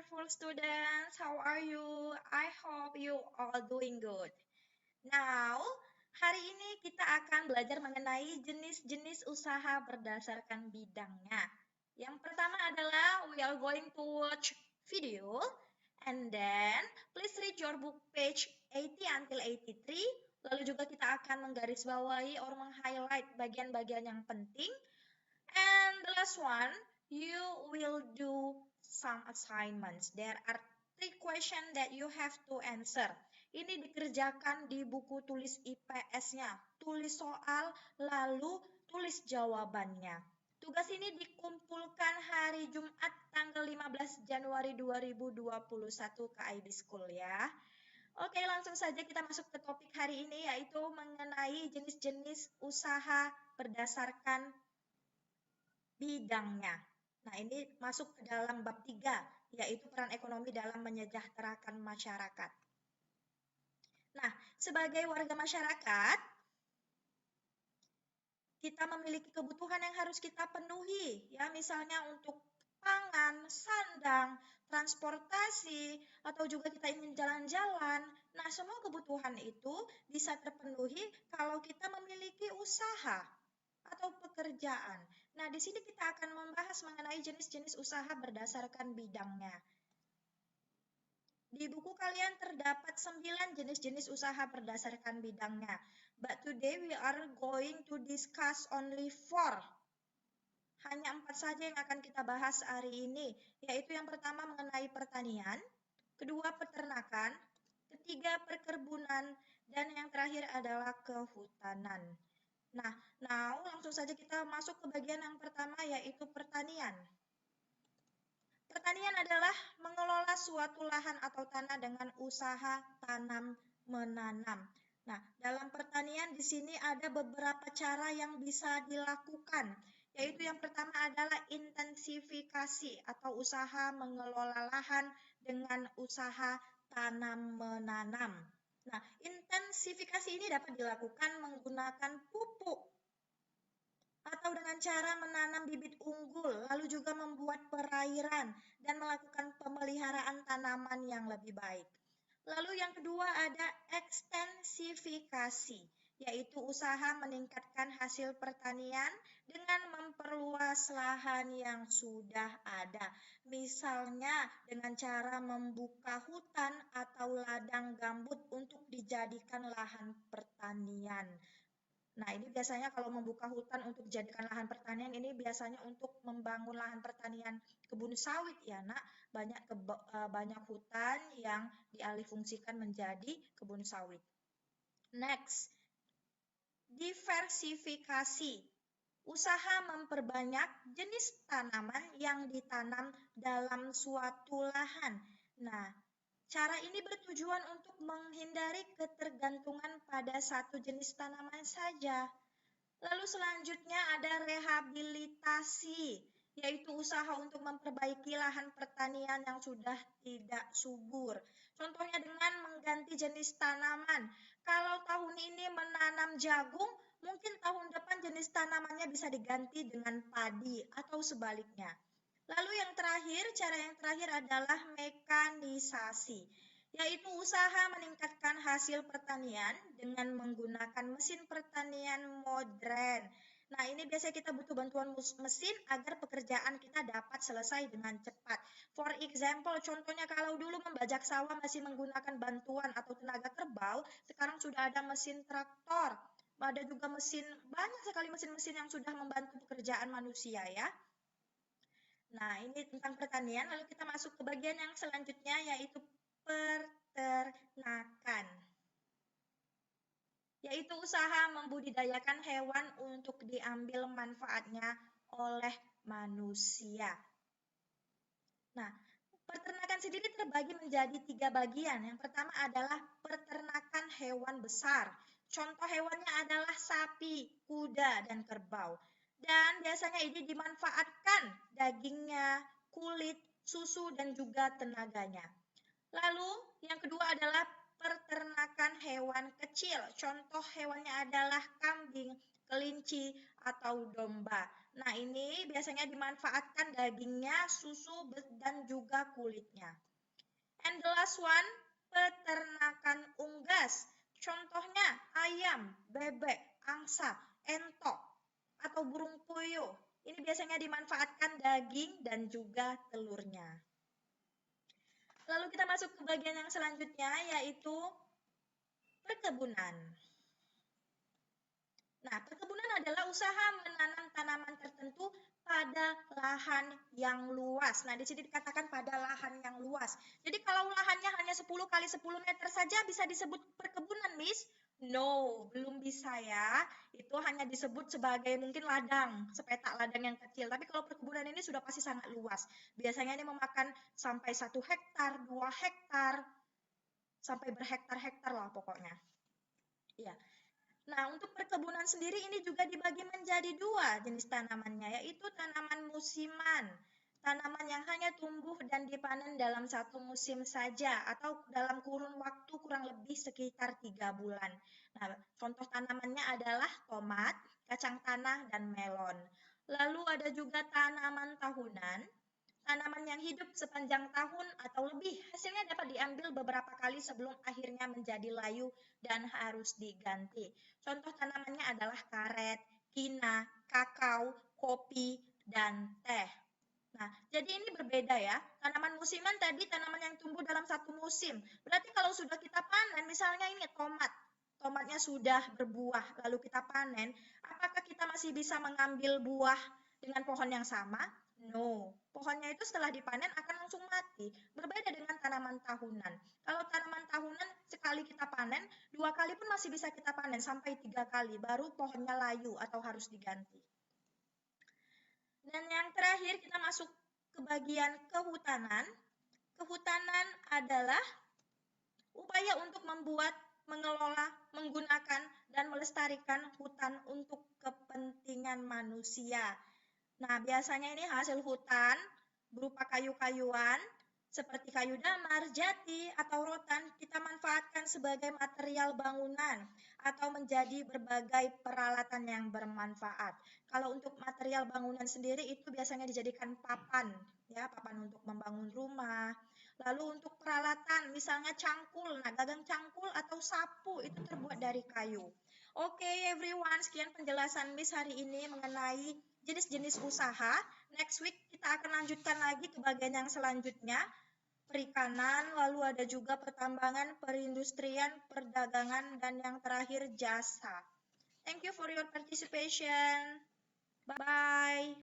wonderful students. How are you? I hope you all doing good. Now, hari ini kita akan belajar mengenai jenis-jenis usaha berdasarkan bidangnya. Yang pertama adalah we are going to watch video and then please read your book page 80 until 83. Lalu juga kita akan menggarisbawahi or meng-highlight bagian-bagian yang penting. And the last one, you will do some assignments. There are 3 questions that you have to answer. Ini dikerjakan di buku tulis IPS-nya. Tulis soal, lalu tulis jawabannya. Tugas ini dikumpulkan hari Jumat tanggal 15 Januari 2021 ke IB School ya. Oke, langsung saja kita masuk ke topik hari ini yaitu mengenai jenis-jenis usaha berdasarkan bidangnya. Nah, ini masuk ke dalam bab 3, yaitu peran ekonomi dalam menyejahterakan masyarakat. Nah, sebagai warga masyarakat, kita memiliki kebutuhan yang harus kita penuhi, ya, misalnya untuk pangan, sandang, transportasi, atau juga kita ingin jalan-jalan. Nah, semua kebutuhan itu bisa terpenuhi kalau kita memiliki usaha atau pekerjaan. Nah, di sini kita akan membahas mengenai jenis-jenis usaha berdasarkan bidangnya. Di buku kalian terdapat 9 jenis-jenis usaha berdasarkan bidangnya. But today we are going to discuss only 4. Hanya 4 saja yang akan kita bahas hari ini, yaitu yang pertama mengenai pertanian, kedua peternakan, ketiga perkebunan, dan yang terakhir adalah kehutanan. Nah, langsung saja kita masuk ke bagian yang pertama yaitu pertanian. Pertanian adalah mengelola suatu lahan atau tanah dengan usaha tanam menanam. Nah, dalam pertanian di sini ada beberapa cara yang bisa dilakukan, yaitu yang pertama adalah intensifikasi atau usaha mengelola lahan dengan usaha tanam menanam. Nah, intensifikasi ini dapat dilakukan menggunakan pupuk atau dengan cara menanam bibit unggul, lalu juga membuat perairan dan melakukan pemeliharaan tanaman yang lebih baik. Lalu yang kedua ada ekstensifikasi, yaitu usaha meningkatkan hasil pertanian dengan memperluas lahan yang sudah ada. Misalnya dengan cara membuka hutan atau ladang gambut untuk dijadikan lahan pertanian. Nah, ini biasanya kalau membuka hutan untuk dijadikan lahan pertanian, ini biasanya untuk membangun lahan pertanian kebun sawit ya, Nak. Banyak hutan yang dialihfungsikan menjadi kebun sawit. Next, diversifikasi. Usaha memperbanyak jenis tanaman yang ditanam dalam suatu lahan. Nah, cara ini bertujuan untuk menghindari ketergantungan pada satu jenis tanaman saja. Lalu selanjutnya ada rehabilitasi, yaitu usaha untuk memperbaiki lahan pertanian yang sudah tidak subur. Contohnya dengan mengganti jenis tanaman. Kalau tahun ini menanam jagung, mungkin tahun depan jenis tanamannya bisa diganti dengan padi atau sebaliknya. Lalu cara yang terakhir adalah mekanisasi, yaitu usaha meningkatkan hasil pertanian dengan menggunakan mesin pertanian modern. Nah, ini biasanya kita butuh bantuan mesin agar pekerjaan kita dapat selesai dengan cepat. For example, contohnya kalau dulu membajak sawah masih menggunakan bantuan atau tenaga kerbau, sekarang sudah ada mesin traktor. Ada juga banyak sekali mesin-mesin yang sudah membantu pekerjaan manusia ya. Nah, ini tentang pertanian. Lalu kita masuk ke bagian yang selanjutnya yaitu peternakan, yaitu usaha membudidayakan hewan untuk diambil manfaatnya oleh manusia. Nah, peternakan sendiri terbagi menjadi 3 bagian. Yang pertama adalah peternakan hewan besar. Contoh hewannya adalah sapi, kuda, dan kerbau. Dan biasanya ini dimanfaatkan dagingnya, kulit, susu, dan juga tenaganya. Lalu yang kedua adalah peternakan hewan kecil. Contoh hewannya adalah kambing, kelinci, atau domba. Nah, ini biasanya dimanfaatkan dagingnya, susu, dan juga kulitnya. And the last one, peternakan unggas. Contohnya ayam, bebek, angsa, entok, atau burung puyuh. Ini biasanya dimanfaatkan daging dan juga telurnya. Lalu kita masuk ke bagian yang selanjutnya, yaitu perkebunan. Nah, perkebunan adalah usaha menanam tanaman tertentu pada lahan yang luas. Nah, di sini dikatakan pada lahan yang luas. Jadi kalau lahannya hanya 10 kali 10 meter saja bisa disebut perkebunan, Miss? No, belum bisa ya. Itu hanya disebut sebagai mungkin ladang, sepetak ladang yang kecil. Tapi kalau perkebunan ini sudah pasti sangat luas. Biasanya ini memakan sampai 1 hektar, 2 hektar, sampai berhektar-hektar lah pokoknya. Iya. Nah, untuk perkebunan sendiri ini juga dibagi menjadi dua jenis tanamannya, yaitu tanaman musiman. Tanaman yang hanya tumbuh dan dipanen dalam satu musim saja atau dalam kurun waktu kurang lebih sekitar 3 bulan. Nah, contoh tanamannya adalah tomat, kacang tanah, dan melon. Lalu ada juga tanaman tahunan. Tanaman yang hidup sepanjang tahun atau lebih, hasilnya dapat diambil beberapa kali sebelum akhirnya menjadi layu dan harus diganti. Contoh tanamannya adalah karet, kina, kakao, kopi, dan teh. Nah, jadi ini berbeda ya. Tanaman musiman tadi tanaman yang tumbuh dalam satu musim. Berarti kalau sudah kita panen, misalnya ini tomat. Tomatnya sudah berbuah, lalu kita panen. Apakah kita masih bisa mengambil buah dengan pohon yang sama? No. Pohonnya itu setelah dipanen akan langsung mati. Berbeda dengan tanaman tahunan. Kalau tanaman tahunan sekali kita panen, 2 kali pun masih bisa kita panen, sampai 3 kali. Baru pohonnya layu atau harus diganti. Dan yang terakhir kita masuk ke bagian kehutanan. Kehutanan adalah upaya untuk membuat, mengelola, menggunakan, dan melestarikan hutan untuk kepentingan manusia. Nah, biasanya ini hasil hutan berupa kayu-kayuan seperti kayu damar, jati, atau rotan kita manfaatkan sebagai material bangunan atau menjadi berbagai peralatan yang bermanfaat. Kalau untuk material bangunan sendiri itu biasanya dijadikan papan, ya, papan untuk membangun rumah. Lalu untuk peralatan, misalnya cangkul, nah gagang cangkul atau sapu itu terbuat dari kayu. Oke, everyone, sekian penjelasan Miss hari ini mengenai jenis-jenis usaha. Next week kita akan lanjutkan lagi ke bagian yang selanjutnya, perikanan, lalu ada juga pertambangan, perindustrian, perdagangan, dan yang terakhir jasa. Thank you for your participation. Bye.